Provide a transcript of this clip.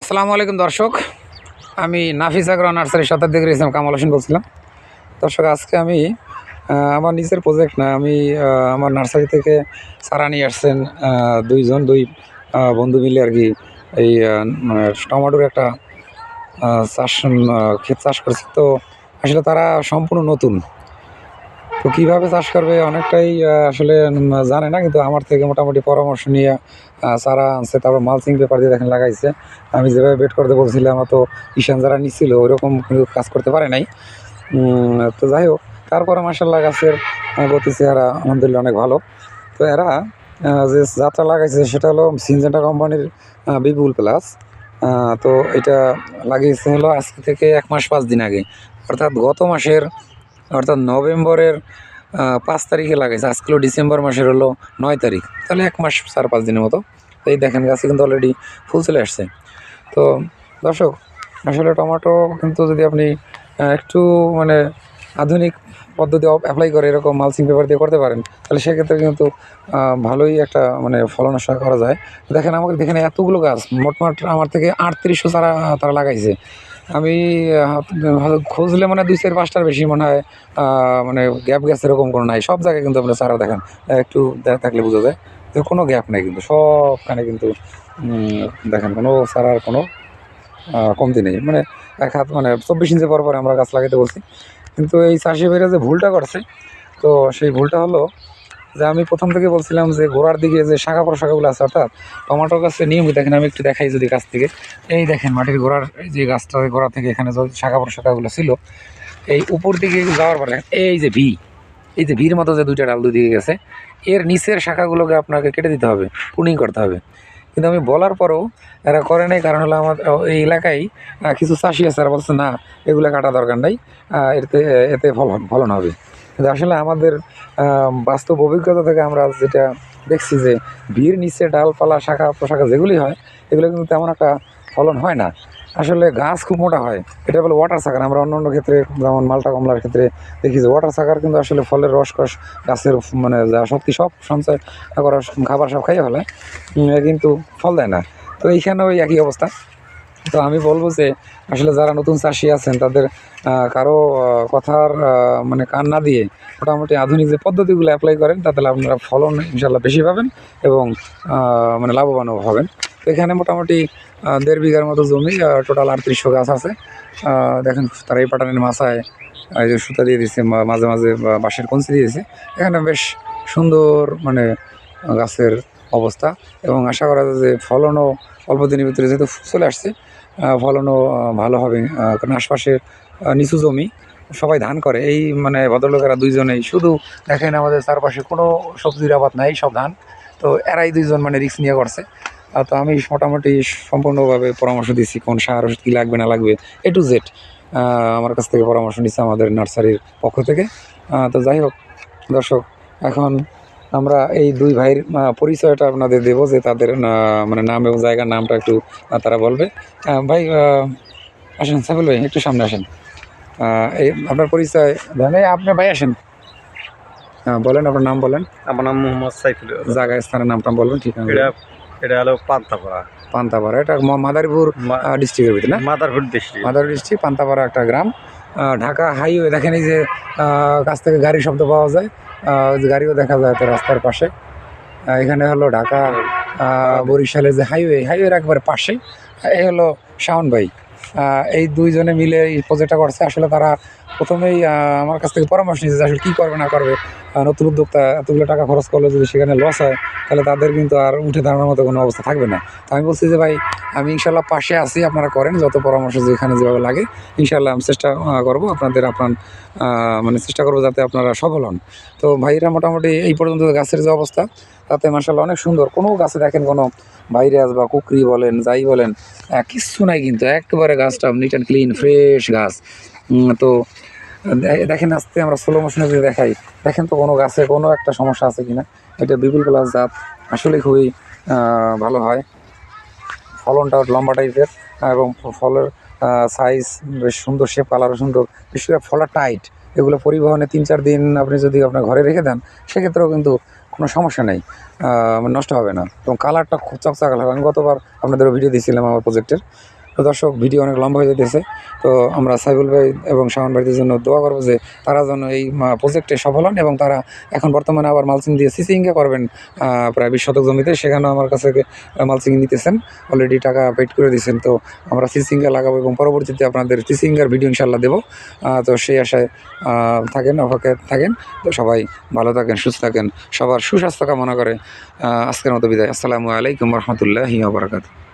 আসসালামু আলাইকুম দর্শক, আমি নাফিস আগ্রহ নার্সারি শতাব্দী ইসলাম কামাল হোসেন বলছিলাম। দর্শক, আজকে আমি আমার নিজের প্রজেক্ট না, আমি আমার নার্সারি থেকে চারা নিয়ে আসছেন দুই বন্ধু মিলে আর কি। এই টমেটোর একটা চাষ ক্ষেত চাষ করছে। তো আসলে তারা সম্পূর্ণ নতুন, তো কীভাবে চাষ করবে অনেকটাই আসলে জানে না, কিন্তু আমার থেকে মোটামুটি পরামর্শ নিয়ে চারা আনছে। তারপর মালচিং পেপার দিয়ে দেখেন লাগাইছে। আমি যেভাবে বেড করতে বলছিলাম, তো ঈশান যারা নিচ্ছিল ওইরকম কিন্তু কাজ করতে পারে নাই। তো যাই হোক, তারপরে মার্শাল্লাহ গাছের গতি চেহারা আলহামদুলিল্লাহ অনেক ভালো। তো এরা যে যাত্রা লাগাইছে সেটা হলো সিনজেন্টা কোম্পানির বিপুল প্লাস। তো এটা লাগিয়েছে হলো আজকে থেকে 1 মাস 5 দিন আগে, অর্থাৎ গত মাসের, অর্থাৎ নভেম্বরের 5 তারিখে লাগাইছে। আজকে হলো ডিসেম্বর মাসের হলো 9 তারিখ, তাহলে 1 মাস 4-5 দিনের মতো। এই দেখেন গাছে কিন্তু অলরেডি ফুল চলে আসছে। তো দর্শক, আসলে টমেটো কিন্তু যদি আপনি একটু মানে আধুনিক পদ্ধতি অ্যাপ্লাই করে এরকম মালচিং পেপার দিয়ে করতে পারেন, তাহলে সেক্ষেত্রে কিন্তু ভালোই একটা মানে ফলন আশা করা যায়। দেখেন আমাকে দেখেন এতগুলো গাছ, মোটমাট আমার থেকে 3800 চারা তারা লাগাইছে। আমি ভালো খুঁজলে মানে 2-4-5টার বেশি মনে হয় মানে গ্যাপ গ্যাস এরকম কোনো নাই। সব জায়গায় কিন্তু আপনার চারা দেখেন, একটু থাকলে বোঝা যায় যে কোনো গ্যাপ নাই, কিন্তু সবখানে কিন্তু দেখেন কোনো চারার কোনো কমতি নেই। মানে এক হাত মানে 24 ইঞ্চি পর আমরা গাছ লাগাইতে বলছি। কিন্তু এই চাষি ভাইরা যে ভুলটা করছে, তো সেই ভুলটা হলো যে আমি প্রথম থেকে বলছিলাম যে গোড়ার দিকে যে শাখা প্রশাখাগুলো আছে, অর্থাৎ টমেটো গাছে নিয়মিত দেখেন, আমি একটু দেখাই যদি গাছ থেকে, এই দেখেন মাটির গোড়ার যে গাছটা, গোড়া থেকে এখানে যে শাখা প্রশাখাগুলো ছিল, এই উপর দিকে যাওয়ার পরে এই যে এই যে ভির মতো যে 2টা ডাল দুদিকে গেছে, এর নিচের শাখাগুলোকে আপনাকে কেটে দিতে হবে, প্রুনিং করতে হবে। কিন্তু আমি বলার পরেও এরা করে নাই। কারণ হলো আমার এই এলাকায় কিছু চাষি আছে, এরা বলছে না এগুলো কাটা দরকার নাই, এতে এতে ফলন হবে। কিন্তু আসলে আমাদের বাস্তব অভিজ্ঞতা থেকে আমরা যেটা দেখছি যে ভিড় নিচে ডালপালা শাখা প্রশাখা যেগুলি হয়, এগুলো কিন্তু তেমন একটা ফলন হয় না। আসলে গাছ খুব মোটা হয়, এটা বলে ওয়াটার সাকার। আমরা অন্য ক্ষেত্রে যেমন মালটা কমলার ক্ষেত্রে দেখি যে ওয়াটার সাকার কিন্তু আসলে ফলের রসকস গাছের মানে যা শক্তি সব সঞ্চয় করার খাবার সব খাইয়ে ফেলে, কিন্তু ফল দেয় না। তো এইখানেও ওই একই অবস্থা। তো আমি বলবো যে আসলে যারা নতুন চাষি আছেন তাদের কারো কথার মানে কান না দিয়ে মোটামুটি আধুনিক যে পদ্ধতিগুলো অ্যাপ্লাই করেন, তাতে আপনারা ফলন ইনশাল্লাহ বেশি পাবেন এবং মানে লাভবানও হবেন। তো এখানে মোটামুটি 1.5 বিঘার মতো জমি, টোটাল 3800 গাছ আছে। দেখেন তারা এই পাটানের মাথায় এই যে সুতা দিয়ে দিচ্ছে, মাঝে মাঝে বাঁশের কঞ্চি দিয়েছে। এখানে বেশ সুন্দর মানে গাছের অবস্থা, এবং আশা করা যায় যে ফলনও অল্প দিনের ভিতরে, যেহেতু চলে আসছে, ফলনও ভালো হবে। কারণ আশপাশে নিচু জমি, সবাই ধান করে। এই মানে ভদ্রলোকেরা দুইজনেই শুধু দেখেন, আমাদের চারপাশে কোনো সবজির আবাদ নাই, সব ধান। তো এরাই দুইজন মানে রিস্ক নিয়ে করছে। তো আমি মোটামুটি সম্পূর্ণভাবে পরামর্শ দিচ্ছি কোন সার ওষুধ কী লাগবে না লাগবে, A to Z আমার কাছ থেকে পরামর্শ নিচ্ছে আমাদের নার্সারির পক্ষ থেকে। তো যাই হোক দর্শক, এখন আমরা এই দুই ভাইয়ের পরিচয়টা আপনাদের দেবো, যে তাদের মানে নাম এবং জায়গার নামটা একটু তারা বলবে। ভাই আসেন, সাইফুল ভাই একটু সামনে আসেন। এই আপনার পরিচয় দেন, আপনি ভাই আসেন, বলেন আপনার নাম বলেন। আমার নাম মোহাম্মদ সাইফুল। জায়গা স্থানের নামটা বলবেন। ঠিক আছে, এটা হলো পান্তাপাড়া। পান্তাপাড়া, এটা মাদারীপুর ডিস্ট্রিক্টের ভিতরে না? মাদারীপুর ডিস্ট্রিক্ট পান্তাপাড়া একটা গ্রাম। ঢাকা হাইওয়ে দেখেন, এই যে কাছ থেকে গাড়ির শব্দ পাওয়া যায়, গাড়িও দেখা যায় তো রাস্তার পাশে। এখানে হলো ঢাকা বরিশালের যে হাইওয়ের একবারে পাশে। এই হলো শাওন ভাই। এই দুইজনে মিলে এই প্রজেক্টটা করছে। আসলে তারা প্রথমেই আমার কাছ থেকে পরামর্শ নিয়েছে যে আসলে কী করবে না করবে। নতুন উদ্যোক্তা এতগুলো টাকা খরচ করলে যদি সেখানে লস হয়, তাহলে তাদের কিন্তু আর উঠে দাঁড়ানোর মতো কোনো অবস্থা থাকবে না। তো আমি বলছি যে ভাই, আমি ইনশাল্লাহ পাশে আছি, আপনারা করেন যত পরামর্শ যেখানে যেভাবে লাগে, ইনশাল্লাহ আমি চেষ্টা করবো আপনার মানে চেষ্টা করবো যাতে আপনারা সফল হন। তো ভাইরা মোটামুটি এই পর্যন্ত গাছের যে অবস্থা, তাতে মাশাআল্লাহ অনেক সুন্দর। কোনো গাছে দেখেন কোনো ভাইরাস বা কুকরি বলেন যাই বলেন কিচ্ছু নাই, কিন্তু একেবারে গাছটা নিট অ্যান্ড ক্লিন ফ্রেশ গাছ। তো দেখেন আস্তে আমরা স্লো মোশনে যদি দেখাই, দেখেন তো কোনো গাছে কোনো একটা সমস্যা আছে কিনা। এটা বিপুল প্লাস জাত, আসলে খুবই ভালো হয়। ফলনটা লম্বা টাইপের, এবং ফলের সাইজ বেশ সুন্দর, শেপ কালারও সুন্দর, বিশেষ করে ফলটা টাইট। এগুলো পরিবহনে 3-4 দিন আপনি যদি আপনার ঘরে রেখে দেন, সেক্ষেত্রেও কিন্তু কোনো সমস্যা নেই, নষ্ট হবে না, এবং কালারটা খুব চকচকা কালার। আমি গতবার আপনাদের ভিডিও দিয়েছিলাম আমার প্রজেক্টের। তো দর্শক, ভিডিও অনেক লম্বা হয়ে যেতেছে। তো আমরা সাইফুল ভাই এবং শাওন ভাইদের জন্য দোয়া করবো যে তারা যেন এই প্রজেক্টে সফল হন, এবং তারা এখন বর্তমানে আবার মালচিং দিয়ে সিসিংয়ে করবেন প্রায় 20 শতক জমিতে। সেখানেও আমার কাছে মালচিং নিতেছেন, অলরেডি টাকা পেড করে দিয়েছেন। তো আমরা সিসিংয়ে লাগাবো এবং পরবর্তীতে আপনাদের সিসিংয়ের ভিডিও ইনশাল্লাহ দেবো। তো সেই আশায় থাকেন, অপেক্ষায় থাকেন। তো সবাই ভালো থাকেন, সুস্থ থাকেন, সবার সুস্বাস্থ্য কামনা করে আজকের মতো বিদায়। আসসালামু আলাইকুম রহমতুল্লাহি ওয়া বারাকাতুহু।